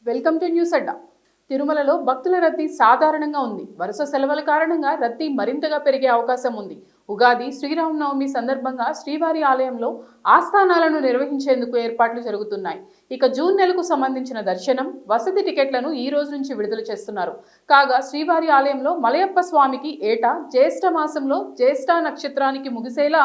Welcome to news అడ్డా. తిరుమలలో భక్తుల రద్దీ సాధారణంగా ఉంది. వరుస సెలవుల కారణంగా రద్దీ మరింతగా పెరిగే అవకాశం ఉంది. ఉగాది, శ్రీరామనవమి సందర్భంగా శ్రీవారి ఆలయంలో ఆస్థానాలను నిర్వహించేందుకు ఏర్పాట్లు జరుగుతున్నాయి. ఇక జూన్ నెలకు సంబంధించిన దర్శనం, వసతి టికెట్లను ఈ రోజు నుంచి విడుదల చేస్తున్నారు. కాగా శ్రీవారి ఆలయంలో మలయప్ప స్వామికి ఏటా జ్యేష్ఠ మాసంలో జ్యేష్ఠ నక్షత్రానికి ముగిసేలా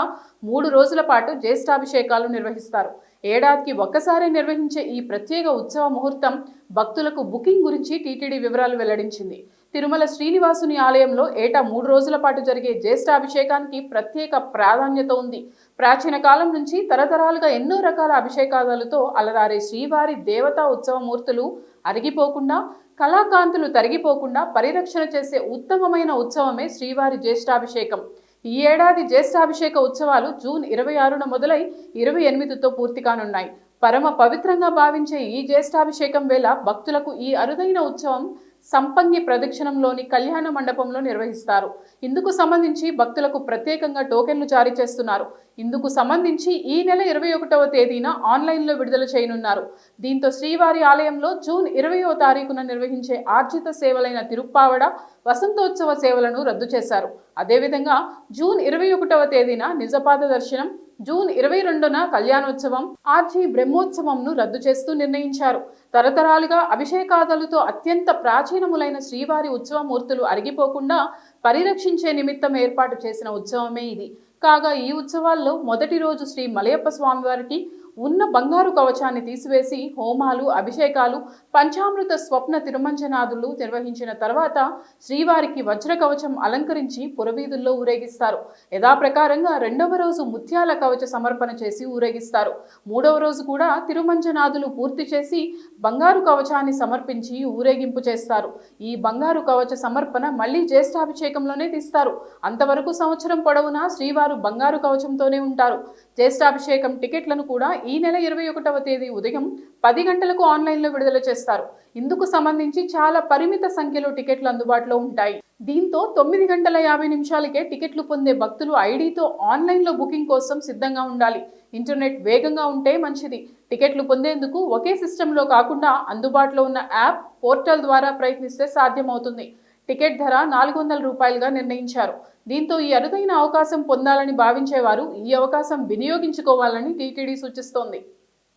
3 రోజుల పాటు జ్యేష్ఠాభిషేకాలు నిర్వహిస్తారు. ఏడాదికి ఒక్కసారి నిర్వహించే ఈ ప్రత్యేక ఉత్సవ ముహూర్తం భక్తులకు బుకింగ్ గురించి టీటీడీ వివరాలు వెల్లడించింది. తిరుమల శ్రీనివాసుని ఆలయంలో ఏటా 3 రోజుల పాటు జరిగే జ్యేష్ఠాభిషేకానికి ప్రత్యేక ప్రాధాన్యత ఉంది. ప్రాచీన కాలం నుంచి తరతరాలుగా ఎన్నో రకాల అభిషేకాలతో అలరారే శ్రీవారి దేవతా ఉత్సవ మూర్తులు అరిగిపోకుండా, కళాకాంతులు తరిగిపోకుండా పరిరక్షణ చేసే ఉత్తమమైన ఉత్సవమే శ్రీవారి జ్యేష్ఠాభిషేకం. ఈ ఏడాది జ్యేష్ఠాభిషేక ఉత్సవాలు జూన్ 26న మొదలై 28తో పూర్తి కానున్నాయి. పరమ పవిత్రంగా భావించే ఈ జ్యేష్ఠాభిషేకం వేళ భక్తులకు ఈ అరుదైన ఉత్సవం సంపంగి ప్రదక్షిణంలోని కళ్యాణ మండపంలో నిర్వహిస్తారు. ఇందుకు సంబంధించి భక్తులకు ప్రత్యేకంగా టోకెన్లు జారీ చేస్తున్నారు. ఇందుకు సంబంధించి ఈ నెల 21వ తేదీన ఆన్లైన్లో విడుదల చేయనున్నారు. దీంతో శ్రీవారి ఆలయంలో జూన్ 20వ తారీఖున నిర్వహించే ఆర్జిత సేవలైన తిరుప్పావడ, వసంతోత్సవ సేవలను రద్దు చేశారు. అదేవిధంగా జూన్ 21వ తేదీన నిజపాద దర్శనం, జూన్ 22న కళ్యాణోత్సవం, ఆర్జీ బ్రహ్మోత్సవంను రద్దు చేస్తూ నిర్ణయించారు. తరతరాలుగా అభిషేకాదులతో అత్యంత ప్రాచీనములైన శ్రీవారి ఉత్సవ మూర్తులు అరిగిపోకుండా పరిరక్షించే నిమిత్తం ఏర్పాటు చేసిన ఉత్సవమే ఇది. కాగా ఈ ఉత్సవాల్లో మొదటి రోజు శ్రీ మలయప్ప స్వామివారికి ఉన్న బంగారు కవచాన్ని తీసివేసి హోమాలు, అభిషేకాలు, పంచామృత స్వప్న తిరుమంజనాదులు నిర్వహించిన తర్వాత శ్రీవారికి వజ్ర కవచం అలంకరించి పురవీధుల్లో ఊరేగిస్తారు. యథాప్రకారంగా 2వ రోజు ముత్యాల కవచ సమర్పణ చేసి ఊరేగిస్తారు. 3వ రోజు కూడా తిరుమంజనాదులు పూర్తి చేసి బంగారు కవచాన్ని సమర్పించి ఊరేగింపు చేస్తారు. ఈ బంగారు కవచ సమర్పణ మళ్లీ జ్యేష్ఠాభిషేకంలోనే తీస్తారు. అంతవరకు సంవత్సరం పొడవునా శ్రీవారు బంగారు కవచంతోనే ఉంటారు. జ్యేష్ఠాభిషేకం టికెట్లను కూడా ఈ నెల 21వ తేదీ ఉదయం 10 గంటలకు ఆన్లైన్లో విడుదల చేస్తారు. ఇందుకు సంబంధించి చాలా పరిమిత సంఖ్యలో టికెట్లు అందుబాటులో ఉంటాయి. దీంతో 9 గంటల 50 నిమిషాలకే టికెట్లు పొందే భక్తులు ఐడితో ఆన్లైన్లో బుకింగ్ కోసం సిద్ధంగా ఉండాలి. ఇంటర్నెట్ వేగంగా ఉంటే మంచిది. టికెట్లు పొందేందుకు ఒకే సిస్టంలో కాకుండా అందుబాటులో ఉన్న యాప్, పోర్టల్ ద్వారా ప్రయత్నిస్తే సాధ్యమవుతుంది. టికెట్ ధర 400 రూపాయలుగా నిర్ణయించారు. దీంతో ఈ అరుదైన అవకాశం పొందాలని భావించేవారు ఈ అవకాశం వినియోగించుకోవాలని టీటీడీ సూచిస్తోంది.